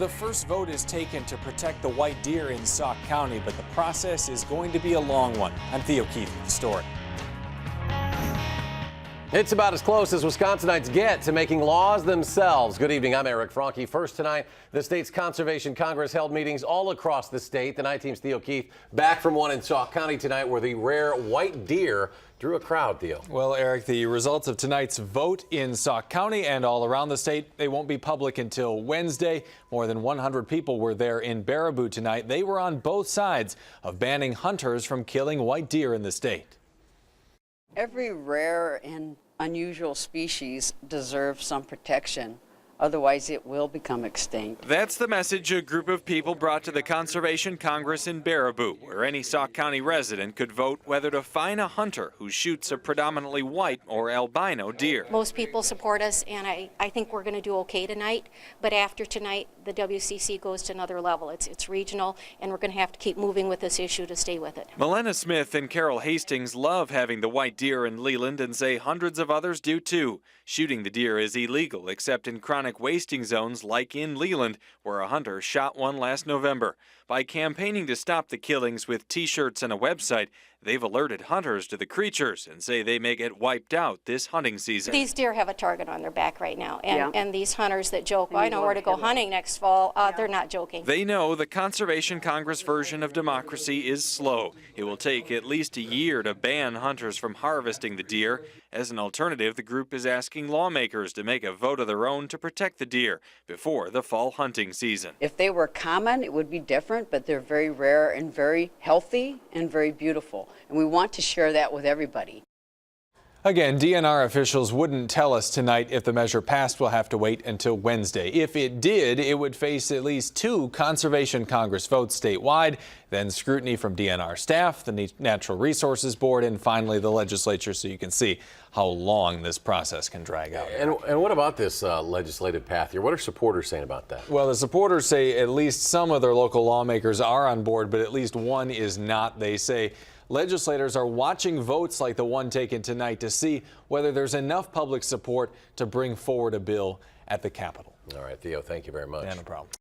The first vote is taken to protect the white deer in Sauk County, but the process is going to be a long one. I'm Theo Keth with the story. It's about as close as Wisconsinites get to making laws themselves. Good evening, I'm Eric Franke. First tonight, the state's Conservation Congress held meetings all across the state. The night team's Theo Keth back from one in Sauk County tonight where the rare white deer drew a crowd, Theo. Well, Eric, the results of tonight's vote in Sauk County and all around the state, they won't be public until Wednesday. More than 100 people were there in Baraboo tonight. They were on both sides of banning hunters from killing white deer in the state. Every rare and unusual species deserves some protection. Otherwise, it will become extinct. That's the message a group of people brought to the Conservation Congress in Baraboo, where any Sauk County resident could vote whether to fine a hunter who shoots a predominantly white or albino deer. Most people support us, and I think we're going to do okay tonight. But after tonight, the WCC goes to another level. It's regional, and we're going to have to keep moving with this issue to stay with it. Milena Smith and Carol Hastings love having the white deer in Leland and say hundreds of others do too. Shooting the deer is illegal except in chronic wasting zones like in Leland, where a hunter shot one last November. By campaigning to stop the killings with T-shirts and a website, they've alerted hunters to the creatures and say they may get wiped out this hunting season. These deer have a target on their back right now, and these hunters that joke, I know where to go hunting next fall, they're not joking. They know the Conservation Congress version of democracy is slow. It will take at least a year to ban hunters from harvesting the deer. As an alternative, the group is asking lawmakers to make a vote of their own to protect the deer before the fall hunting season. If they were common, it would be different, but they're very rare and very healthy and very beautiful. And we want to share that with everybody. Again, DNR officials wouldn't tell us tonight if the measure passed. We'll have to wait until Wednesday. If it did, it would face at least 2 Conservation Congress votes statewide, then scrutiny from DNR staff, the Natural Resources Board, and finally the legislature, so you can see how long this process can drag out. And what about this legislative path here? What are supporters saying about that? Well, the supporters say at least some of their local lawmakers are on board, but at least one is not. They say legislators are watching votes like the one taken tonight to see whether there's enough public support to bring forward a bill at the Capitol. All right, Theo, thank you very much. Yeah, no problem.